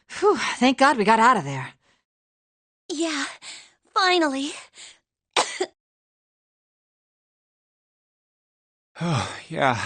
Phew, thank God we got out of there. Yeah, finally. Oh, yeah.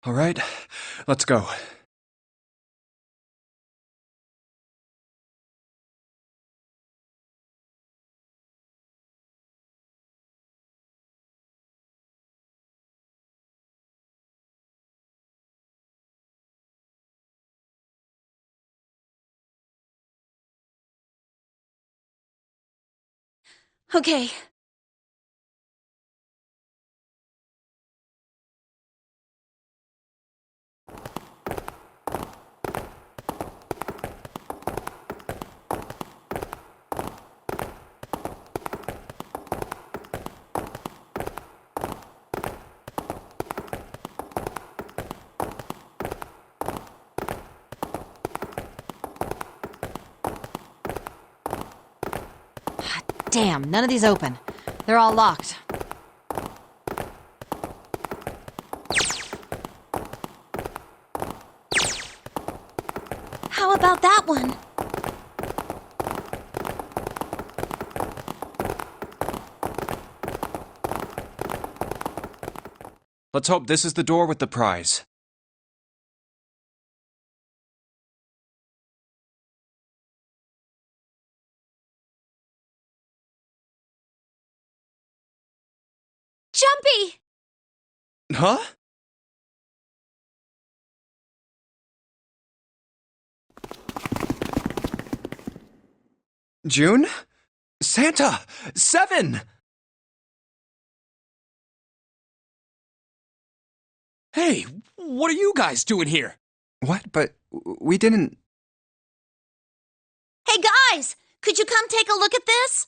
All right, let's go. Okay. Damn, none of these open. They're all locked. How about that one? Let's hope this is the door with the prize. Jumpy! Huh? June? Santa! 7! Hey, what are you guys doing here? What? But we didn't... Hey guys! Could you come take a look at this?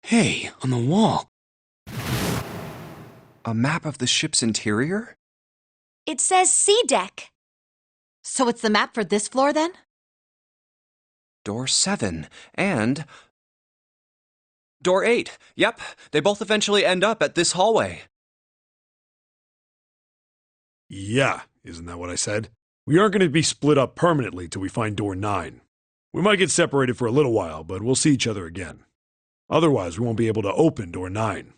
Hey, on the wall. A map of the ship's interior? It says C deck. So it's the map for this floor, then? Door 7. And... Door 8. Yep, they both eventually end up at this hallway. Yeah, isn't that what I said? We aren't going to be split up permanently till we find door 9. We might get separated for a little while, but we'll see each other again. Otherwise, we won't be able to open door 9.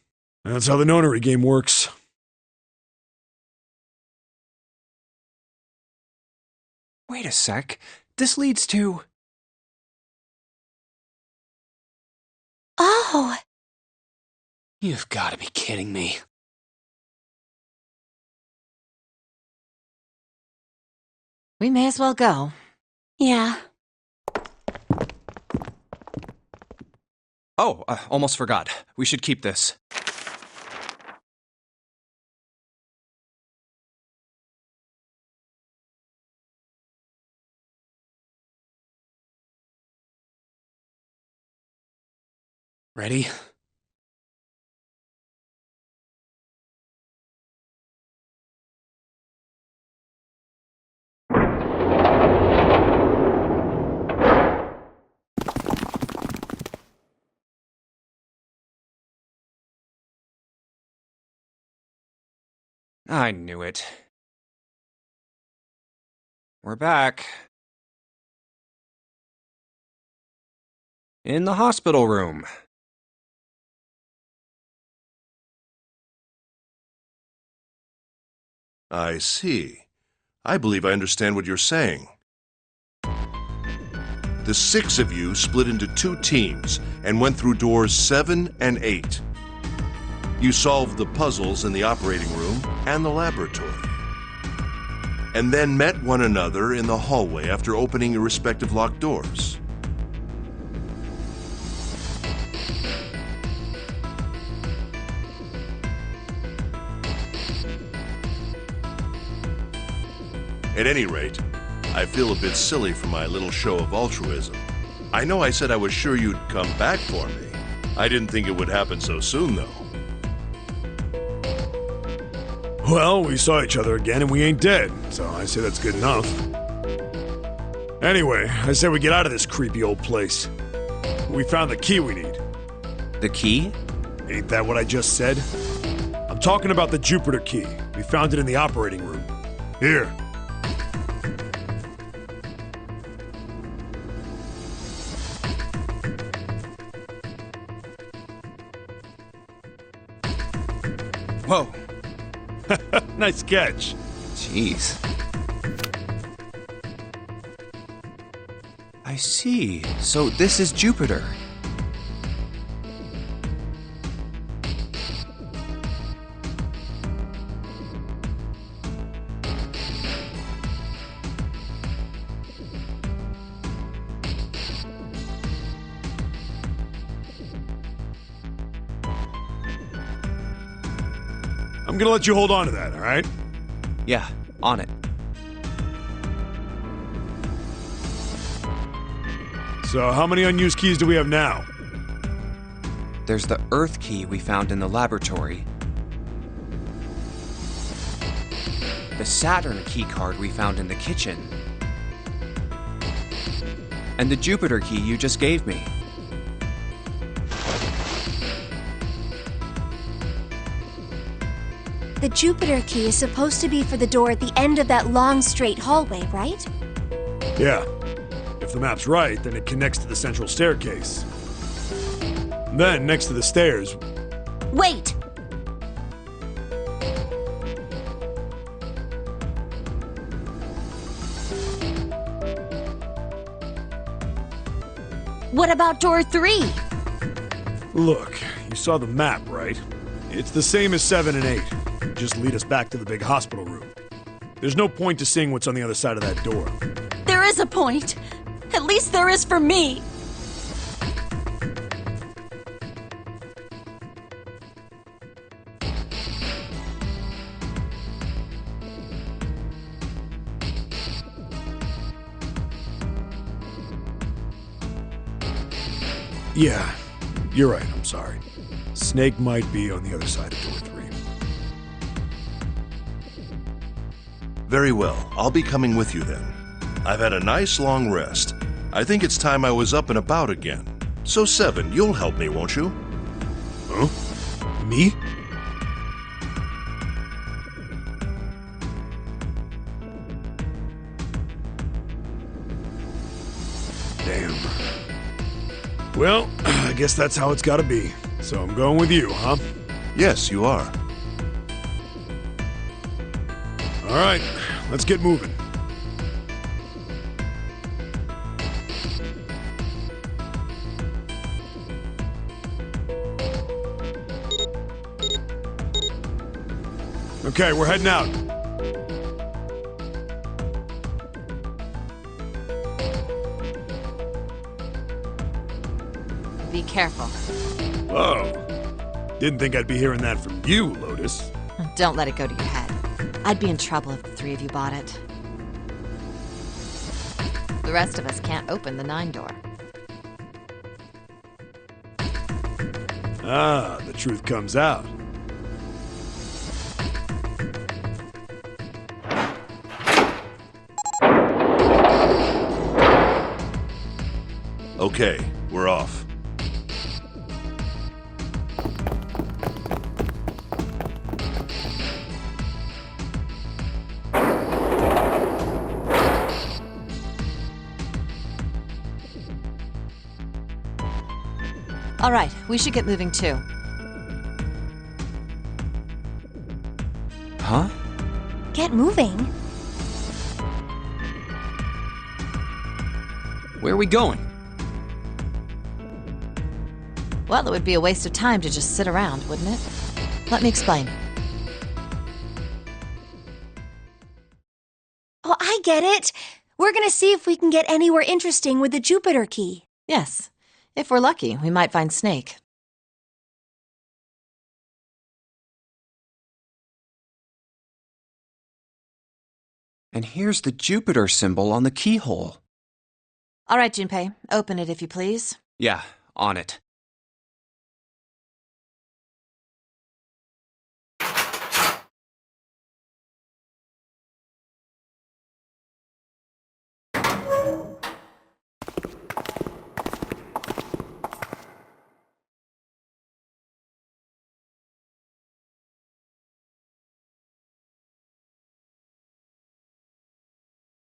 That's how the nonary game works. Wait a sec. This leads to... Oh, You've got to be kidding me. We may as well go. yeah. Oh, almost forgot. We should keep this. Ready? I knew it. We're back. In the hospital room. I see. I believe I understand what you're saying. The 6 of you split into 2 teams and went through doors 7 and 8. You solved the puzzles in the operating room and the laboratory, and then met one another in the hallway after opening your respective locked doors. At any rate, I feel a bit silly for my little show of altruism. I know I said I was sure you'd come back for me. I didn't think it would happen so soon, though. Well, we saw each other again and we ain't dead, so I say that's good enough. Anyway, I say we get out of this creepy old place. We found the key we need. The key? Ain't that what I just said? I'm talking about the Jupiter key. We found it in the operating room. Here. Whoa. Nice catch. Jeez. I see. So this is Jupiter. I'm gonna let you hold on to that, all right? Yeah, on it. So how many unused keys do we have now? There's the Earth key we found in the laboratory. The Saturn key card we found in the kitchen. And the Jupiter key you just gave me. The Jupiter key is supposed to be for the door at the end of that long, straight hallway, right? Yeah. If the map's right, then it connects to the central staircase. Then, next to the stairs... Wait! What about door 3? Look, you saw the map, right? It's the same as 7 and 8. Just lead us back to the big hospital room. There's no point to seeing what's on the other side of that door. There is a point. At least there is for me. Yeah, you're right, I'm sorry. Snake might be on the other side of door 3. Very well, I'll be coming with you then. I've had a nice long rest. I think it's time I was up and about again. So 7, you'll help me, won't you? Huh? Me? Damn. Well, I guess that's how it's gotta be. So I'm going with you, huh? Yes, you are. All right, let's get moving. Okay, we're heading out. Be careful. Oh. Didn't think I'd be hearing that from you, Lotus. Don't let it go to your head. I'd be in trouble if the 3 of you bought it. The rest of us can't open the 9 door. Ah, the truth comes out. Okay, we're off. All right, we should get moving too. Huh? Get moving. Where are we going? Well, it would be a waste of time to just sit around, wouldn't it? Let me explain. Oh, I get it. We're gonna see if we can get anywhere interesting with the Jupiter key. Yes. If we're lucky, we might find Snake. And here's the Jupiter symbol on the keyhole. All right, Junpei, open it if you please. Yeah, on it.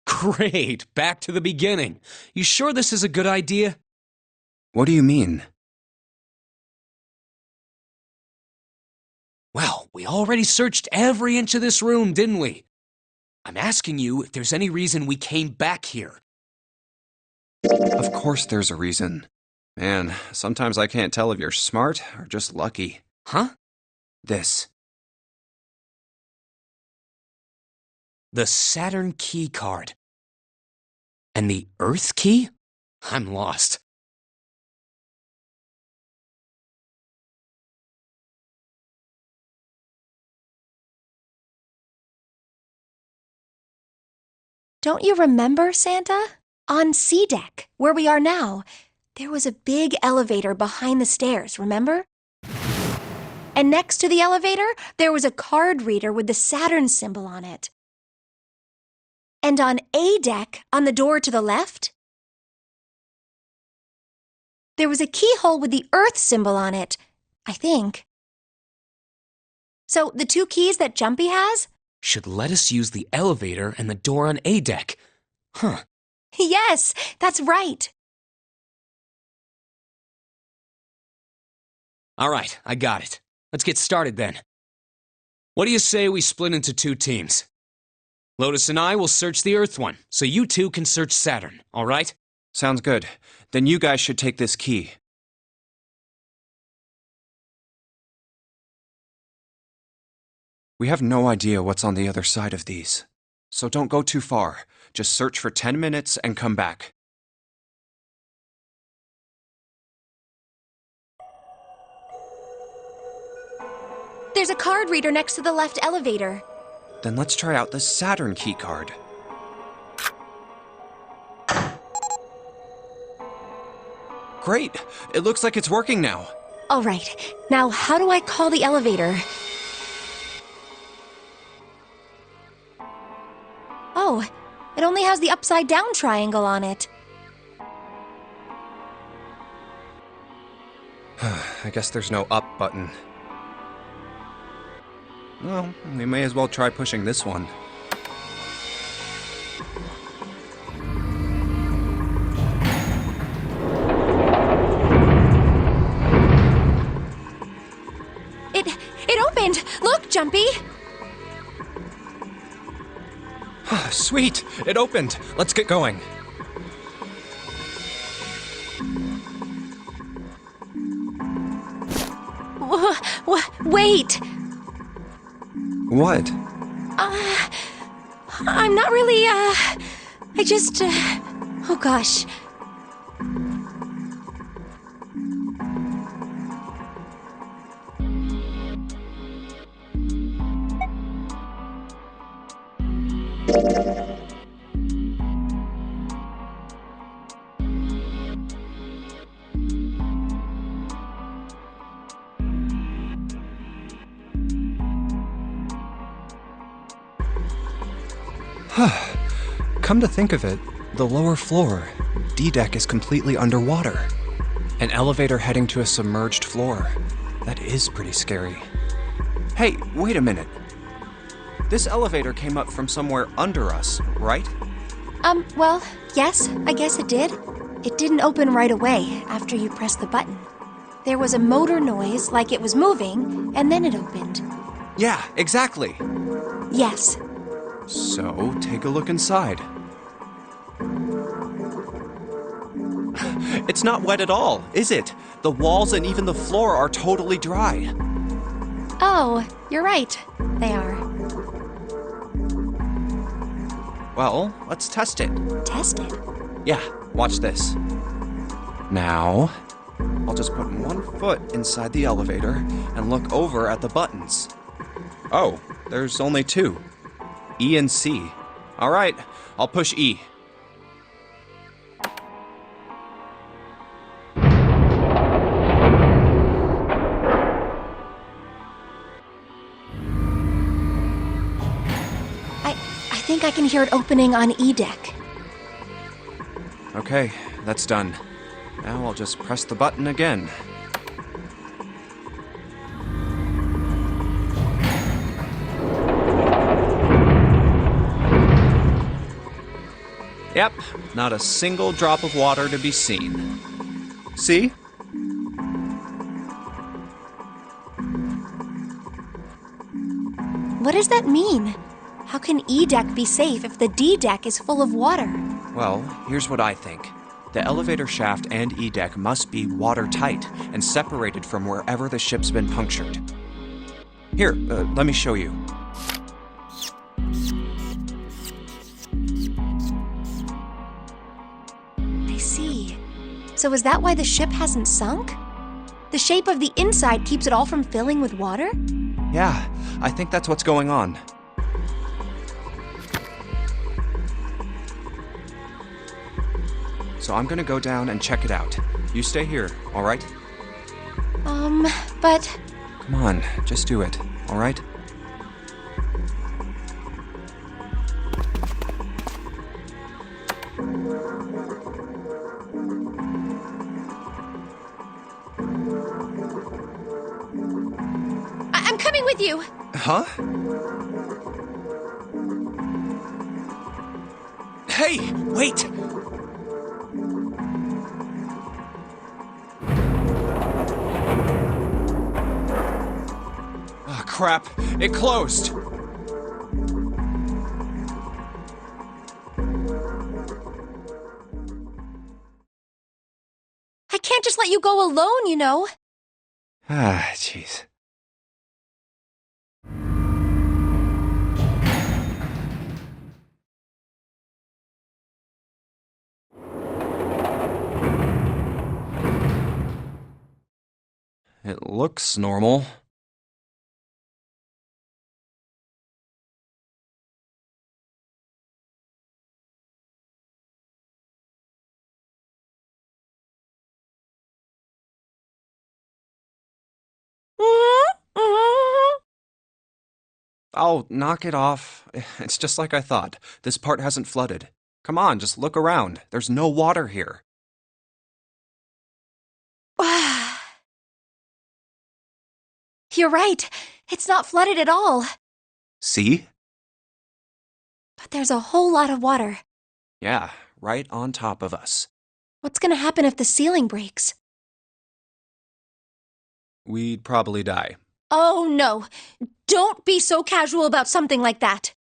Great, back to the beginning. You sure this is a good idea? What do you mean? Well, we already searched every inch of this room, didn't we? I'm asking you if there's any reason we came back here. Of course there's a reason. Man, sometimes I can't tell if you're smart or just lucky. Huh? This. The Saturn key card. And the Earth key? I'm lost. Don't you remember, Santa? On C deck, where we are now, there was a big elevator behind the stairs, remember? And next to the elevator, there was a card reader with the Saturn symbol on it. And on A deck, on the door to the left, there was a keyhole with the Earth symbol on it, I think. So the two keys that Jumpy has? Should let us use the elevator and the door on A deck. Huh. Yes, that's right. All right, I got it. Let's get started then. What do you say we split into two teams? Lotus and I will search the Earth one, so you two can search Saturn, all right? Sounds good. Then you guys should take this key. We have no idea what's on the other side of these. So don't go too far. Just search for 10 minutes and come back. There's a card reader next to the left elevator. Then let's try out the Saturn key card. Great! It looks like it's working now. All right, now how do I call the elevator? Oh, it only has the upside down triangle on it. I guess there's no up button. Well, we may as well try pushing this one. It opened! Look, Jumpy! Sweet! It opened! Let's get going. Wait! What? I'm not really, I just, oh gosh. Come to think of it, the lower floor, D-deck, is completely underwater. An elevator heading to a submerged floor. That is pretty scary. Hey, wait a minute. This elevator came up from somewhere under us, right? Well, yes, I guess it did. It didn't open right away after you pressed the button. There was a motor noise like it was moving, and then it opened. Yeah, exactly. Yes. So, take a look inside. It's not wet at all, is it? The walls and even the floor are totally dry. Oh, you're right. They are. Well, let's test it. Test it. Yeah, watch this. Now, I'll just put one foot inside the elevator and look over at the buttons. Oh, there's only two. E and C. All right, I'll push E. I think I can hear it opening on E deck. Okay, that's done. Now I'll just press the button again. Yep, not a single drop of water to be seen. See? What does that mean? How can E deck be safe if the D deck is full of water? Well, here's what I think. The elevator shaft and E deck must be watertight and separated from wherever the ship's been punctured. Here, let me show you. I see. So is that why the ship hasn't sunk? The shape of the inside keeps it all from filling with water? Yeah, I think that's what's going on. So I'm gonna go down and check it out. You stay here, all right? But Come on, just do it, all right? I'm coming with you. Huh? Hey, wait! Oh, crap. It closed. I can't just let you go alone, you know. Ah, jeez. It looks normal. Oh, knock it off. It's just like I thought. This part hasn't flooded. Come on, just look around. There's no water here. You're right. It's not flooded at all. See? But there's a whole lot of water. Yeah, right on top of us. What's gonna happen if the ceiling breaks? We'd probably die. Oh, no. Don't be so casual about something like that.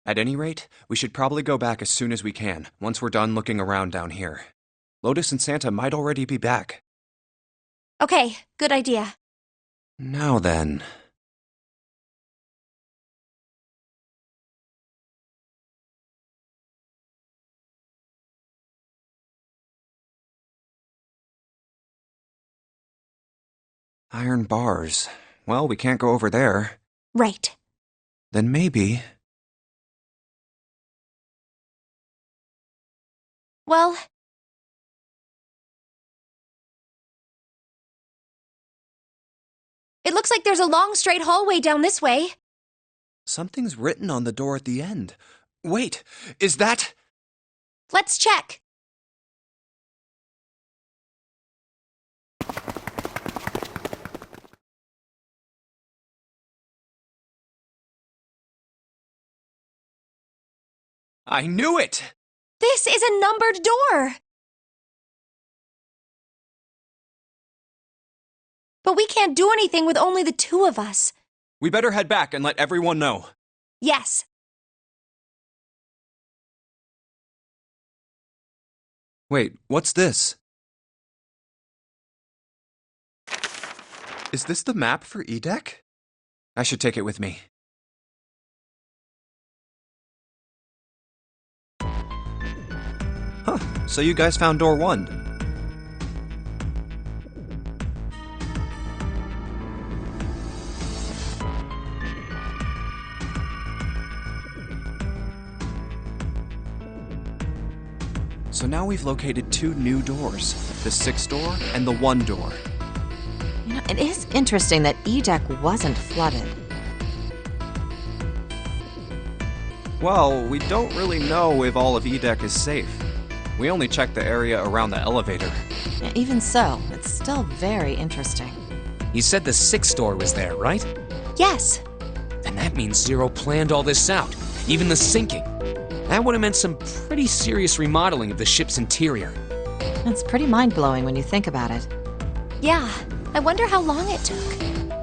At any rate, we should probably go back as soon as we can, once we're done looking around down here. Lotus and Santa might already be back. Okay, good idea. Now then. Iron bars. Well, we can't go over there. Right. Then maybe... Well, it looks like there's a long straight hallway down this way. Something's written on the door at the end. Wait, is that... Let's check. I knew it! This is a numbered door. But we can't do anything with only the two of us. We better head back and let everyone know. Yes. Wait, what's this? Is this the map for Edek? I should take it with me. Huh, so you guys found door 1. So now we've located 2 new doors, the 6th door and the 1 door. You know, it is interesting that Edek wasn't flooded. Well, we don't really know if all of Edek is safe. We only checked the area around the elevator. Yeah, even so, it's still very interesting. You said the 6th door was there, right? Yes. Then that means Zero planned all this out, even the sinking. That would have meant some pretty serious remodeling of the ship's interior. It's pretty mind-blowing when you think about it. Yeah. I wonder how long it took.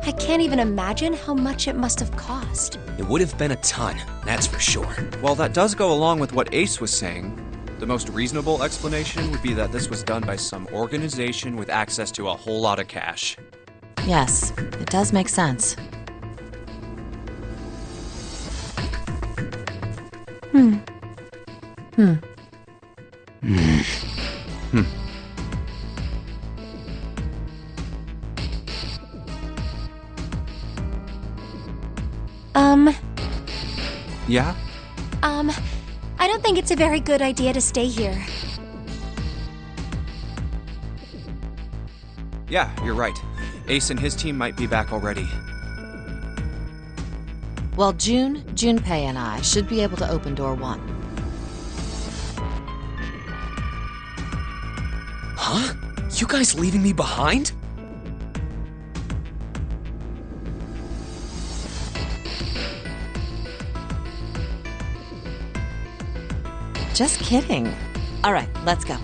I can't even imagine how much it must have cost. It would have been a ton, that's for sure. Well, that does go along with what Ace was saying. The most reasonable explanation would be that this was done by some organization with access to a whole lot of cash. Yes, it does make sense. Yeah? I don't think it's a very good idea to stay here. Yeah, you're right. Ace and his team might be back already. Well, Junpei and I should be able to open door 1. Huh? You guys leaving me behind? Just kidding. All right, let's go.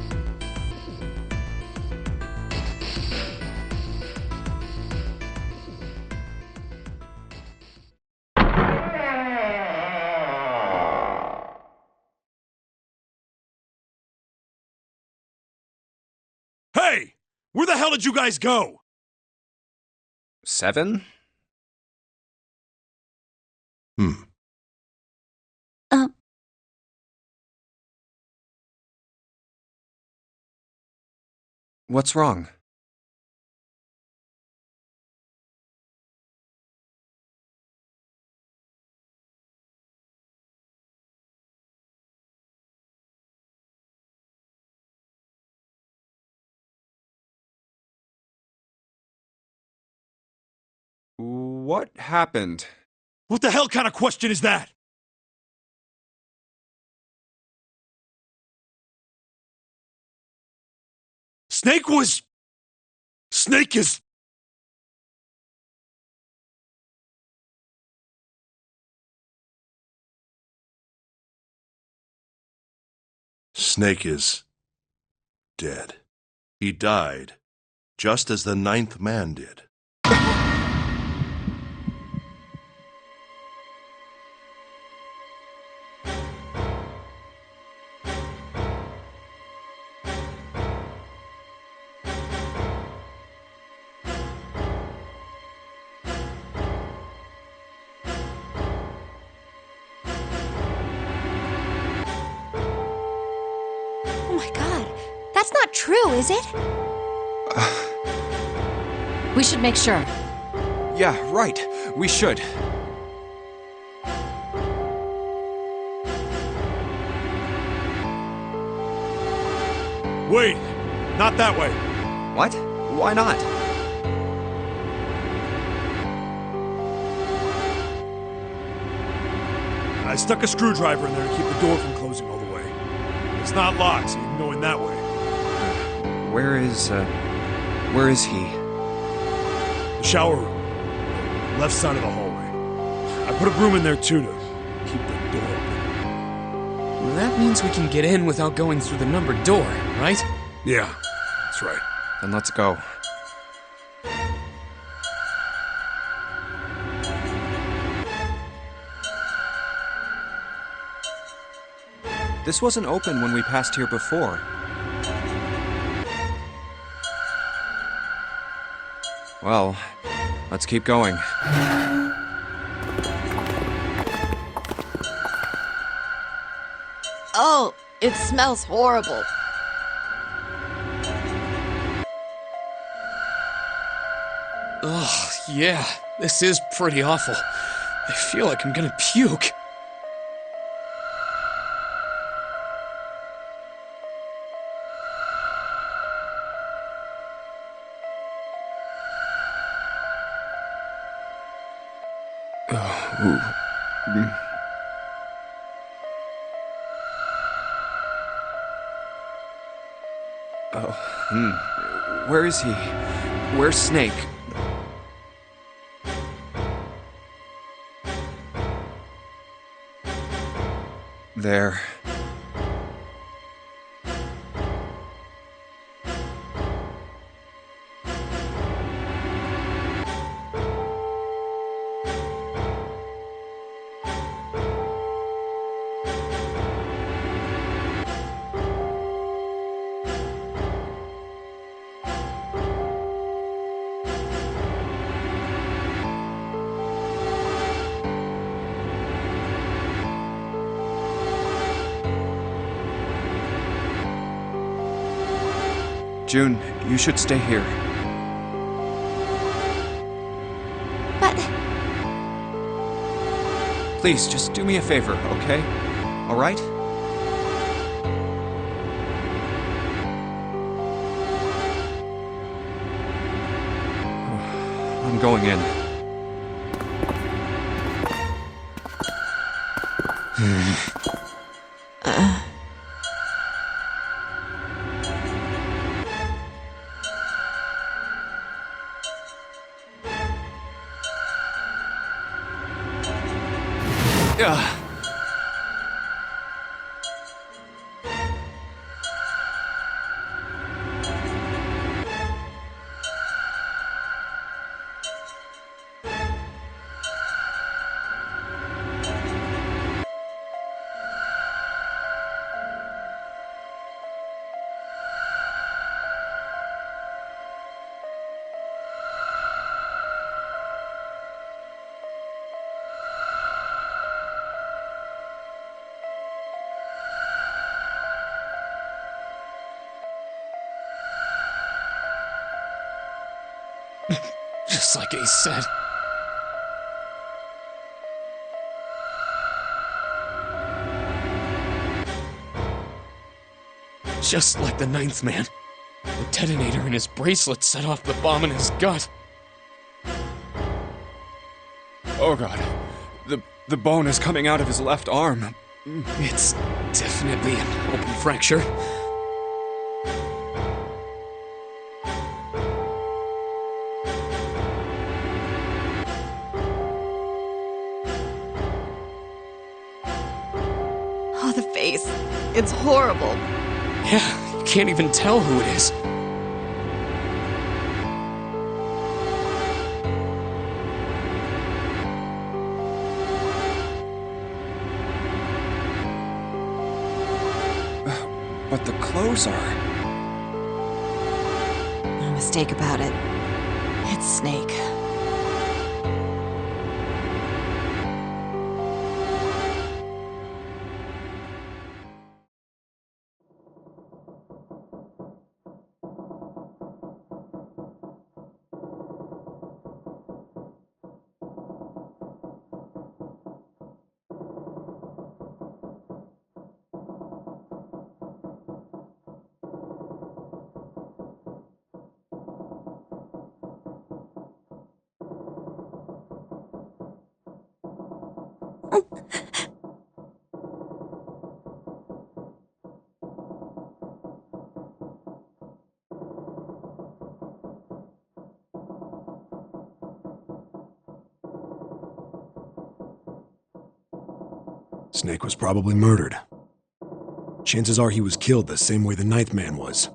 Hey! Where the hell did you guys go? 7? What's wrong? What happened? What the hell kind of question is that? Snake is... Snake is dead. He died, just as the 9th man did. Oh my god. That's not true, is it? We should make sure. Yeah, right. We should. Wait, not that way. What? Why not? I stuck a screwdriver in there to keep the door from closing all the way. It's not locked, so you can go in that way. Where is he? The shower room. Left side of the hallway. I put a broom in there too to keep the door open. That means we can get in without going through the numbered door, right? Yeah, that's right. Then let's go. This wasn't open when we passed here before. Well, let's keep going. Oh, it smells horrible. Ugh, yeah, this is pretty awful. I feel like I'm gonna puke. Where is he? Where's Snake? There. June, you should stay here. But Please, just do me a favor, okay? All right? I'm going in. Just like Ace said. Just like the ninth man. The detonator in his bracelet set off the bomb in his gut. Oh god. The bone is coming out of his left arm. It's definitely an open fracture. Oh, the face. It's horrible. Yeah, you can't even tell who it is. But the clothes are... No mistake about it. It's Snake. Snake was probably murdered. Chances are he was killed the same way the ninth man was.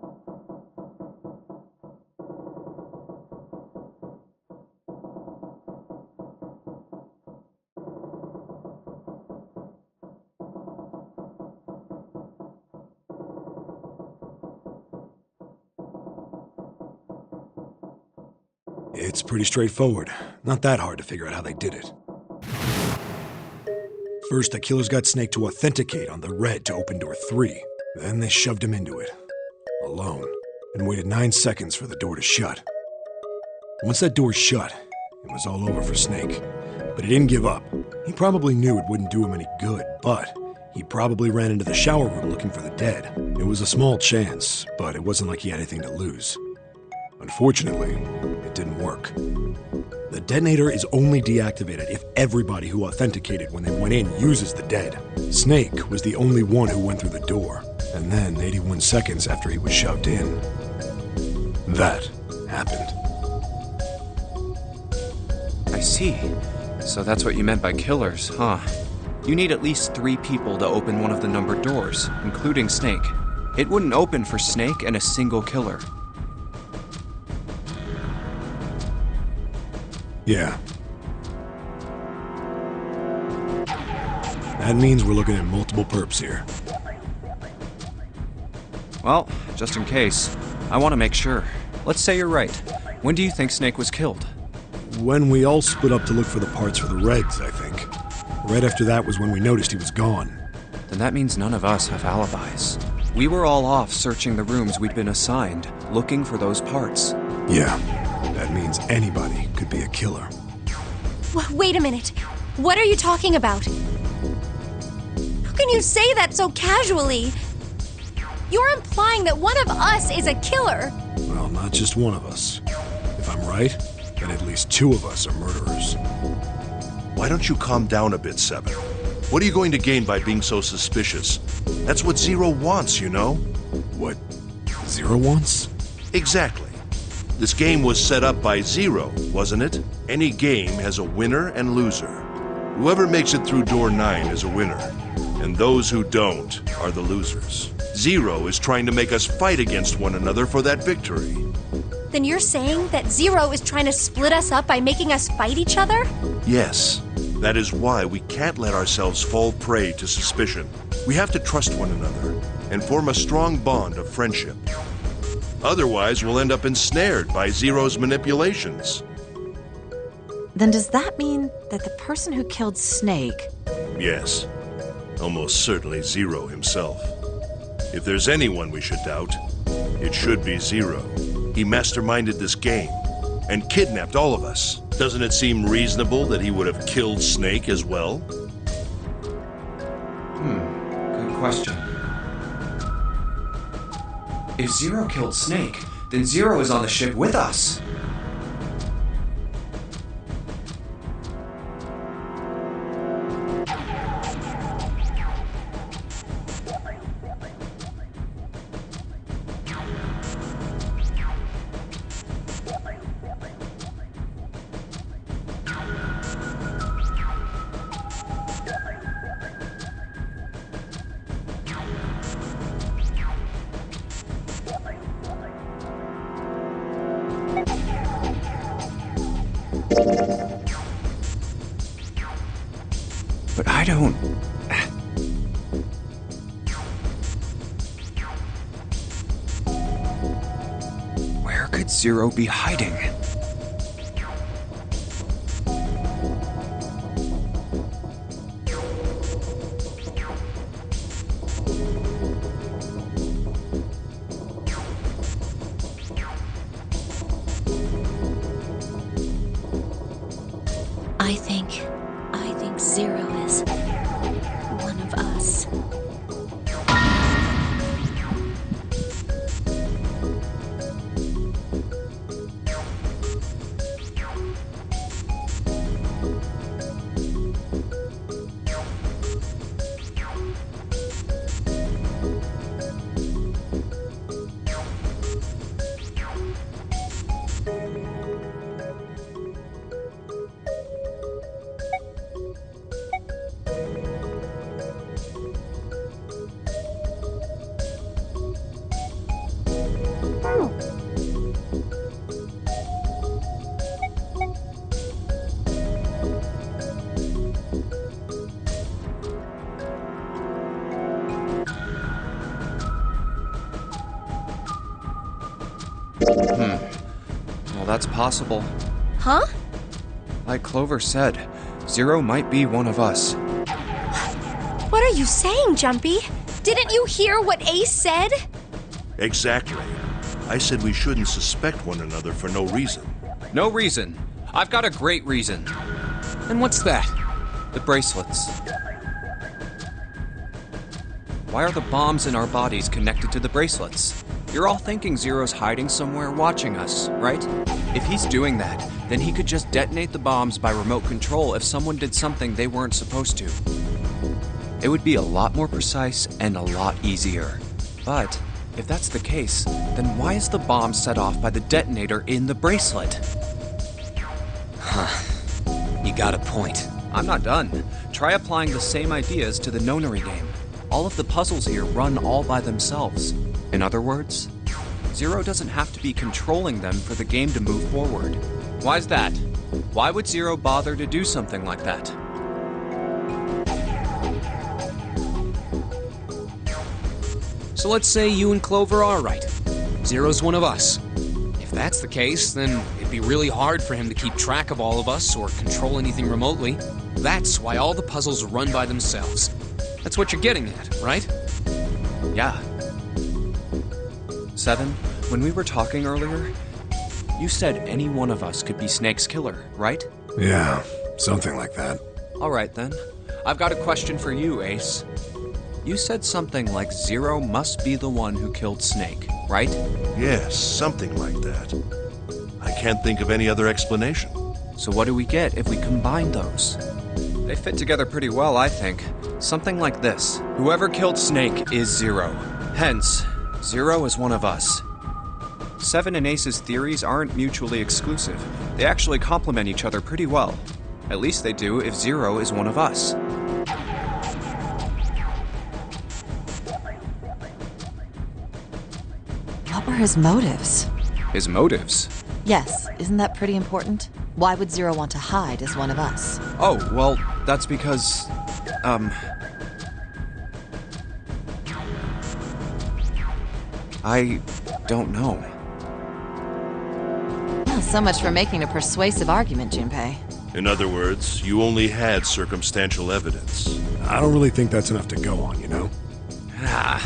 It's pretty straightforward. Not that hard to figure out how they did it. First, the killers got Snake to authenticate on the red to open door 3. Then they shoved him into it, alone, and waited 9 seconds for the door to shut. Once that door shut, it was all over for Snake. But he didn't give up. He probably knew it wouldn't do him any good, but he probably ran into the shower room looking for the dead. It was a small chance, but it wasn't like he had anything to lose. Unfortunately, it didn't work. The detonator is only deactivated if everybody who authenticated when they went in uses the dead. Snake was the only one who went through the door, and then 81 seconds after he was shoved in, that happened. I see. So that's what you meant by killers, huh? You need at least 3 people to open one of the numbered doors, including Snake. It wouldn't open for Snake and a single killer. Yeah. That means we're looking at multiple perps here. Well, just in case, I want to make sure. Let's say you're right. When do you think Snake was killed? When we all split up to look for the parts for the Reds, I think. Right after that was when we noticed he was gone. Then that means none of us have alibis. We were all off searching the rooms we'd been assigned, looking for those parts. Yeah, that means anybody could be a killer. Wait a minute. What are you talking about? How can you say that so casually? You're implying that one of us is a killer. Well, not just one of us. If I'm right, then at least 2 of us are murderers. Why don't you calm down a bit, Seven? What are you going to gain by being so suspicious? That's what Zero wants, you know? What Zero wants? Exactly. This game was set up by Zero, wasn't it? Any game has a winner and loser. Whoever makes it through door 9 is a winner, and those who don't are the losers. Zero is trying to make us fight against one another for that victory. Then you're saying that Zero is trying to split us up by making us fight each other? Yes, that is why we can't let ourselves fall prey to suspicion. We have to trust one another and form a strong bond of friendship. Otherwise, we'll end up ensnared by Zero's manipulations. Then does that mean that the person who killed Snake... Yes, almost certainly Zero himself. If there's anyone we should doubt, it should be Zero. He masterminded this game and kidnapped all of us. Doesn't it seem reasonable that he would have killed Snake as well? Good question. If Zero killed Snake, then Zero is on the ship with us. But I don't... Where could Zero be hiding? I think Zero is one of us. that's possible. Huh? Like Clover said, Zero might be one of us. What are you saying, Jumpy? Didn't you hear what Ace said? Exactly. I said we shouldn't suspect one another for no reason. No reason. I've got a great reason. And what's that? The bracelets. Why are the bombs in our bodies connected to the bracelets? You're all thinking Zero's hiding somewhere watching us, right? If he's doing that, then he could just detonate the bombs by remote control if someone did something they weren't supposed to. It would be a lot more precise and a lot easier. But if that's the case, then why is the bomb set off by the detonator in the bracelet? You got a point. I'm not done. Try applying the same ideas to the Nonary game. All of the puzzles here run all by themselves. In other words, Zero doesn't have to be controlling them for the game to move forward. Why's that? Why would Zero bother to do something like that? So let's say you and Clover are right. Zero's one of us. If that's the case, then it'd be really hard for him to keep track of all of us or control anything remotely. That's why all the puzzles run by themselves. That's what you're getting at, right? Yeah. 7, when we were talking earlier, you said any one of us could be Snake's killer, right? Yeah, something like that. Alright then. I've got a question for you, Ace. You said something like Zero must be the one who killed Snake, right? Yes, something like that. I can't think of any other explanation. So what do we get if we combine those? They fit together pretty well, I think. Something like this. Whoever killed Snake is Zero. Hence, Zero is one of us. 7 and Ace's theories aren't mutually exclusive. They actually complement each other pretty well. At least they do if Zero is one of us. What were his motives? His motives? Yes, isn't that pretty important? Why would Zero want to hide as one of us? Oh, well, that's because, I don't know. Well, so much for making a persuasive argument, Junpei. In other words, you only had circumstantial evidence. I don't really think that's enough to go on, you know? Ah.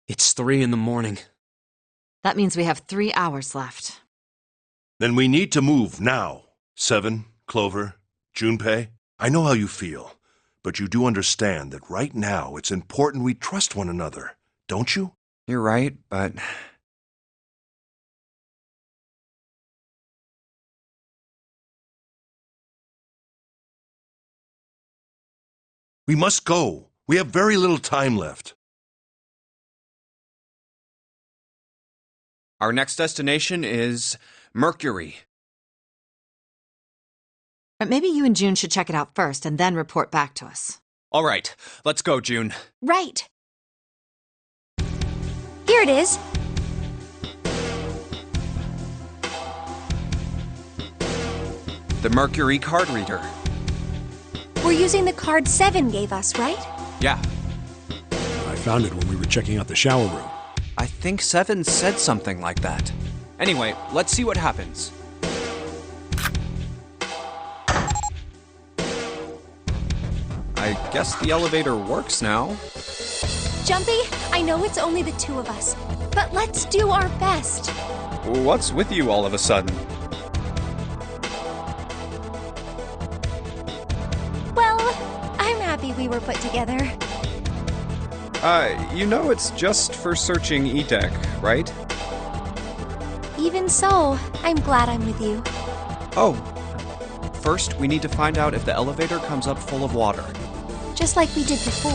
It's 3 in the morning. That means we have 3 hours left. Then we need to move now. 7, Clover, Junpei, I know how you feel, but you do understand that right now it's important we trust one another, don't you? You're right, but... We must go. We have very little time left. Our next destination is Mercury. But maybe you and June should check it out first and then report back to us. All right, let's go, June. Right. Here it is. The Mercury card reader. We're using the card 7 gave us, right? Yeah, I found it when we were checking out the shower room. I think 7 said something like that. Anyway, let's see what happens. I guess the elevator works now. Jumpy, I know it's only the 2 of us, but let's do our best. What's with you all of a sudden? Well, I'm happy we were put together. You know it's just for searching E-Deck, right? Even so, I'm glad I'm with you. Oh. First, we need to find out if the elevator comes up full of water. Just like we did before.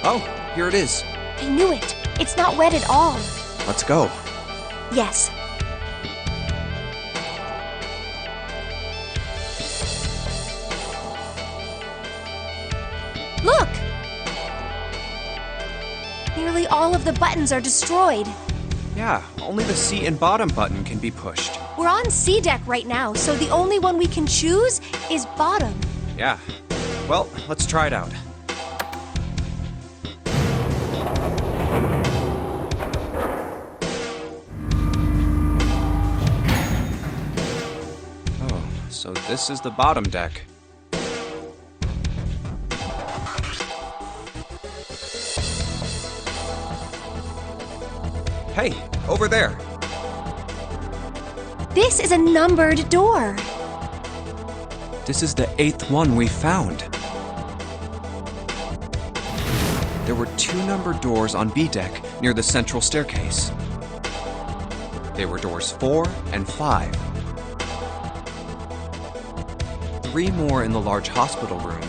Oh, here it is. I knew it. It's not wet at all. Let's go. Yes. Nearly all of the buttons are destroyed. Yeah, only the seat and bottom button can be pushed. We're on C deck right now, so the only one we can choose is bottom. Yeah. Well, let's try it out. Oh, so this is the bottom deck. Hey, over there. This is a numbered door. This is the 8th one we found. There were 2 numbered doors on B deck near the central staircase. They were doors 4 and 5. 3 more in the large hospital room.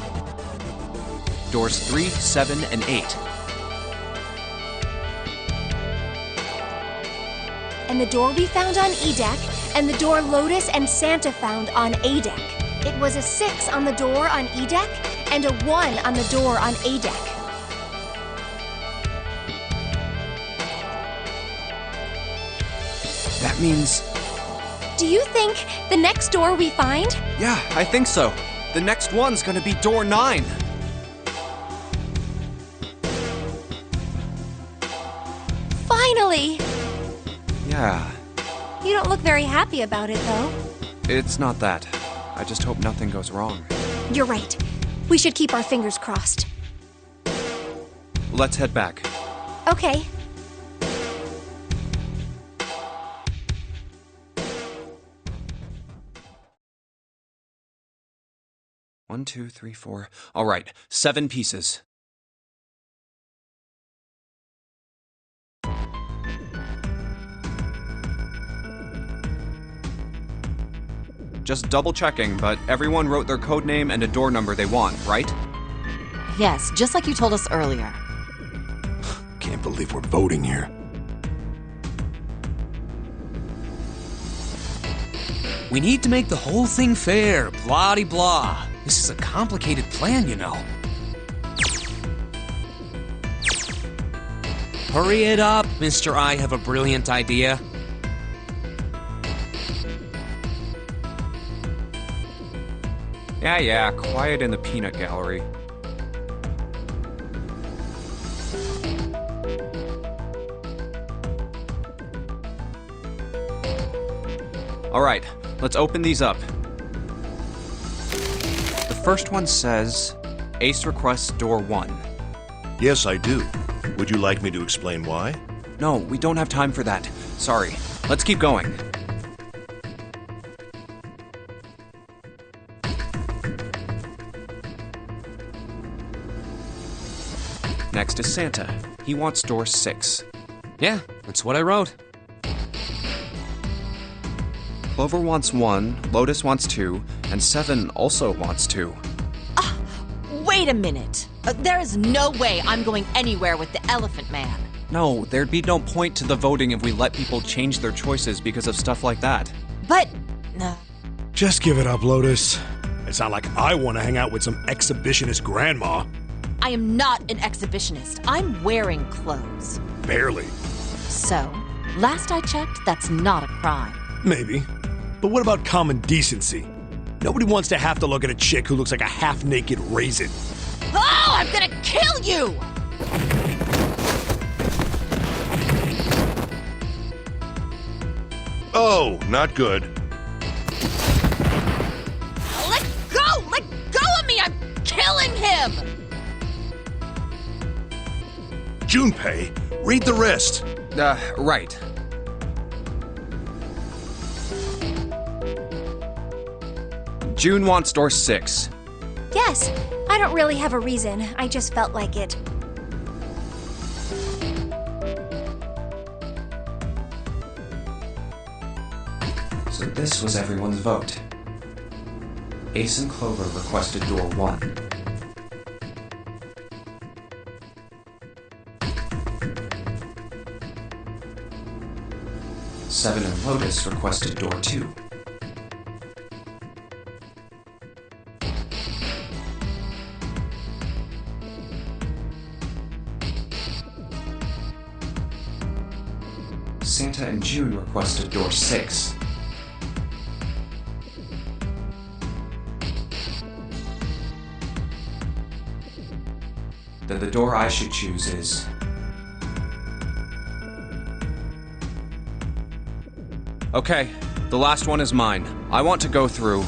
Doors 3, 7, and 8. And the door we found on E deck, and the door Lotus and Santa found on A deck. It was a 6 on the door on E deck, and a 1 on the door on A deck. That means... Do you think the next door we find? Yeah, I think so. The next one's gonna be door 9. Finally! Yeah, You don't look very happy about it, though. it's not that. I just hope nothing goes wrong. You're right. We should keep our fingers crossed. Let's head back. Okay. One, two, three, four. All right, 7 pieces. Just double checking, but everyone wrote their code name and a door number they want, right? Yes, just like you told us earlier. Can't believe we're voting here. We need to make the whole thing fair, blah-de-blah. This is a complicated plan, you know. Hurry it up, Mr. I have a brilliant idea. Yeah, quiet in the peanut gallery. All right, let's open these up. The first one says, Ace requests door 1. Yes, I do. Would you like me to explain why? No, we don't have time for that. Sorry. Let's keep going. Next is Santa. He wants door 6. Yeah, that's what I wrote. Clover wants 1, Lotus wants 2, and 7 also wants 2. Wait a minute. There is no way I'm going anywhere with the Elephant Man. No, there'd be no point to the voting if we let people change their choices because of stuff like that. But... Just give it up, Lotus. It's not like I want to hang out with some exhibitionist grandma. I am not an exhibitionist. I'm wearing clothes. Barely. So, last I checked, that's not a crime. Maybe. But what about common decency? Nobody wants to have to look at a chick who looks like a half-naked raisin. Oh, I'm gonna kill you! Oh, not good. Let go! Let go of me! I'm killing him! Junpei, read the rest. Right. June wants door 6. Yes, I don't really have a reason. I just felt like it. So this was everyone's vote. Ace and Clover requested door 1. Seven and Lotus requested door 2. Santa and June requested door 6. Then the door I should choose is... Okay, the last one is mine. I want to go through...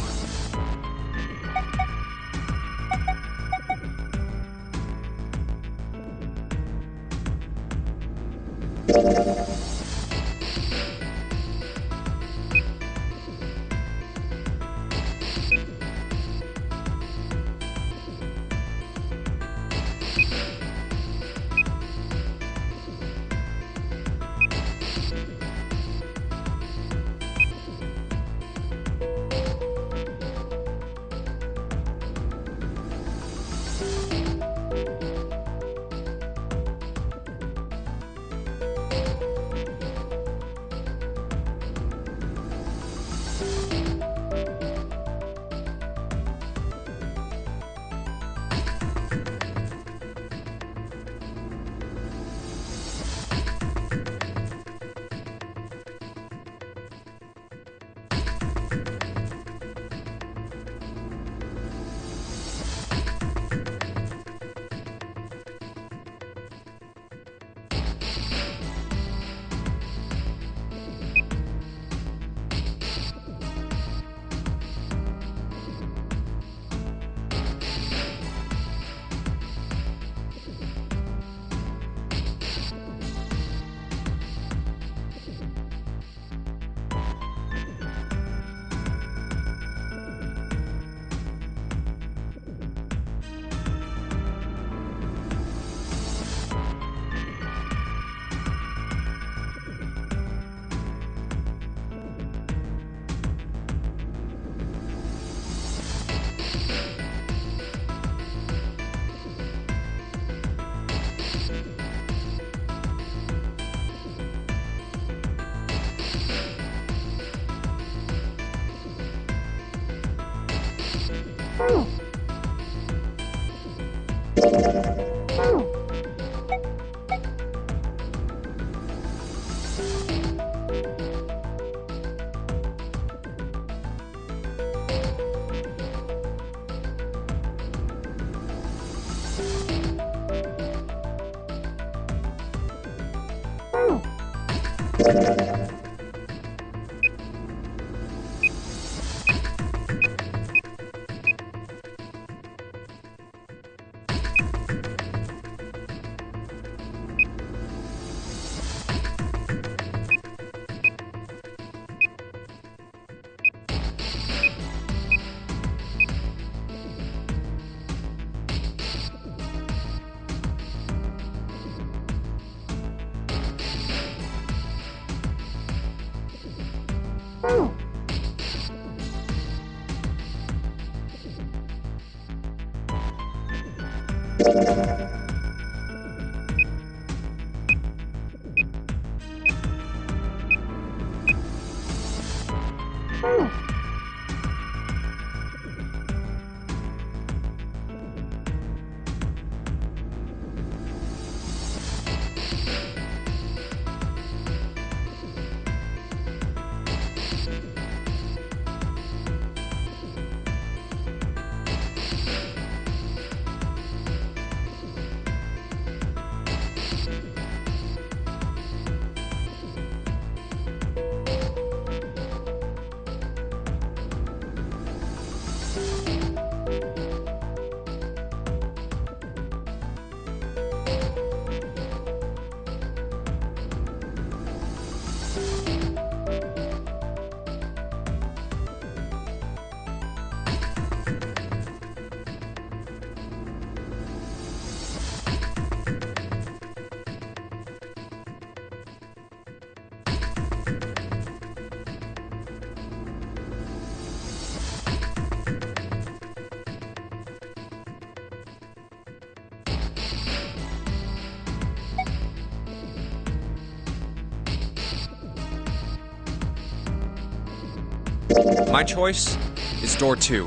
My choice is door 2.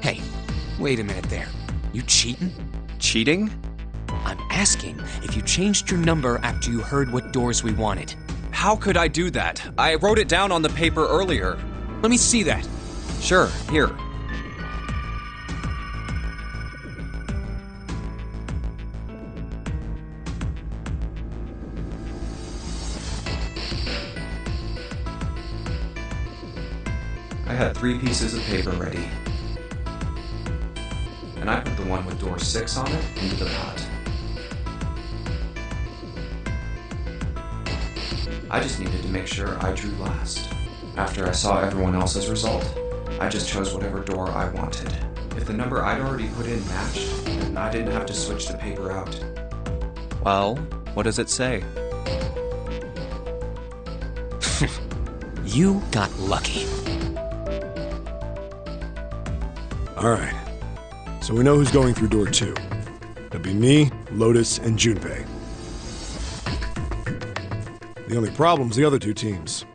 Hey, wait a minute there. You cheating? Cheating? I'm asking if you changed your number after you heard what doors we wanted. How could I do that? I wrote it down on the paper earlier. Let me see that. Sure, here. I had 3 pieces of paper ready. And I put the one with door 6 on it into the pot. I just needed to make sure I drew last. After I saw everyone else's result, I just chose whatever door I wanted. If the number I'd already put in matched, then I didn't have to switch the paper out. Well, what does it say? You got lucky. Alright. So we know who's going through door 2. It'll be me, Lotus, and Junpei. The only problem's the other 2 teams.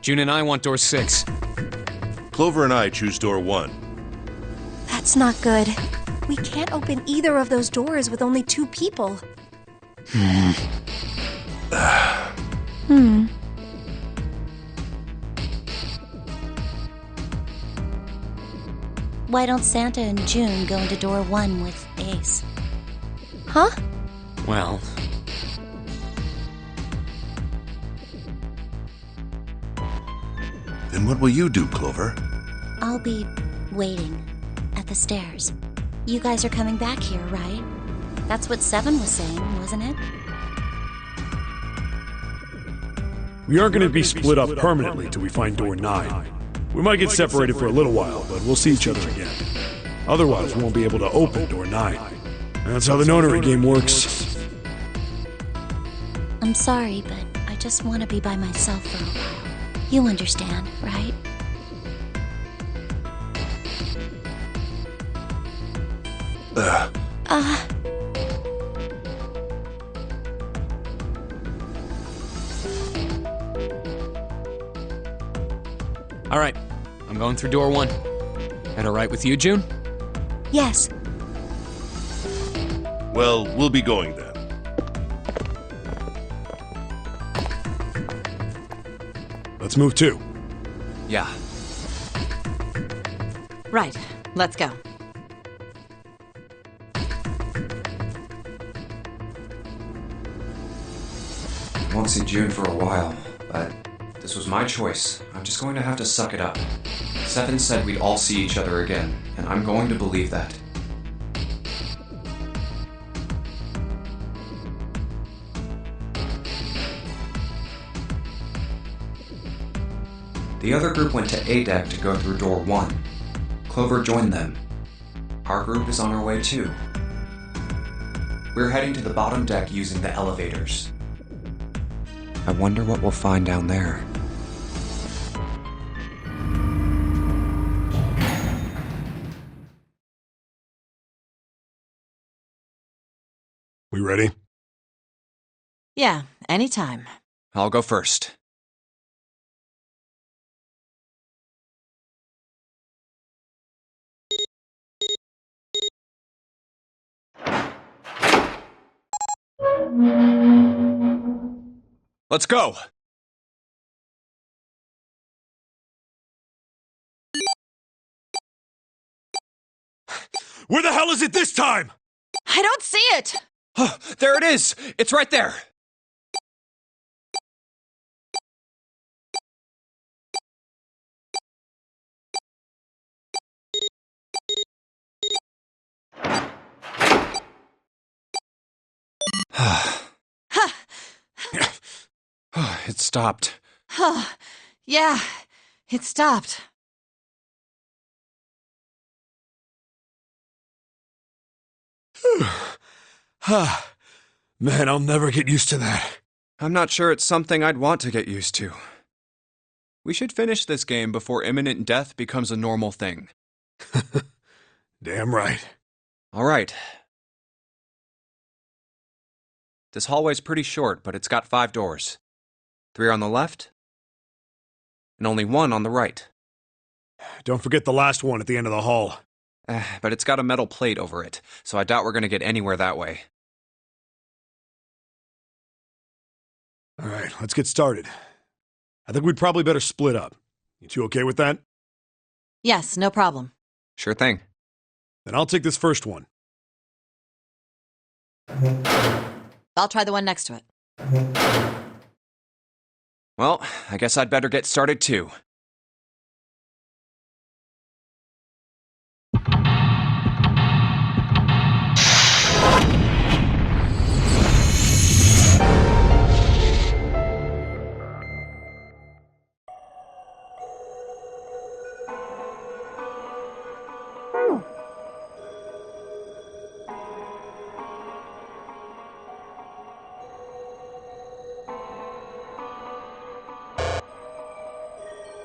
June and I want door 6. Clover and I choose door 1. That's not good. We can't open either of those doors with only 2 people. Why don't Santa and June go into door 1 with Ace? Huh? Well, Then what will you do, Clover? I'll be waiting at the stairs. You guys are coming back here, right? That's what 7 was saying, wasn't it? We aren't going to be split up permanently till we find door 9. We might get separated for a little while, but we'll see each other again. Otherwise, we won't be able to open door 9. That's how the nonary game works. I'm sorry, but I just want to be by myself for a while. You understand, right? all right. I'm going through door 1. That all right with you, June? Yes. Well, we'll be going then. Let's move too. Yeah. Right, let's go. I won't see June for a while, but this was my choice. I'm just going to have to suck it up. 7 said we'd all see each other again, and I'm going to believe that. The other group went to A deck to go through door 1. Clover joined them. Our group is on our way too. We're heading to the bottom deck using the elevators. I wonder what we'll find down there. We ready? Yeah, anytime. I'll go first. Let's go! Where the hell is it this time? I don't see it! There it is! It's right there! It stopped. Yeah, it stopped. Man, I'll never get used to that. I'm not sure it's something I'd want to get used to. We should finish this game before imminent death becomes a normal thing. Damn right. All right. This hallway's pretty short, but it's got 5 doors. 3 on the left, and only 1 on the right. Don't forget the last one at the end of the hall. But it's got a metal plate over it, so I doubt we're gonna get anywhere that way. All right, let's get started. I think we'd probably better split up. You two okay with that? Yes, no problem. Sure thing. Then I'll take this first one. I'll try the one next to it. Well, I guess I'd better get started too.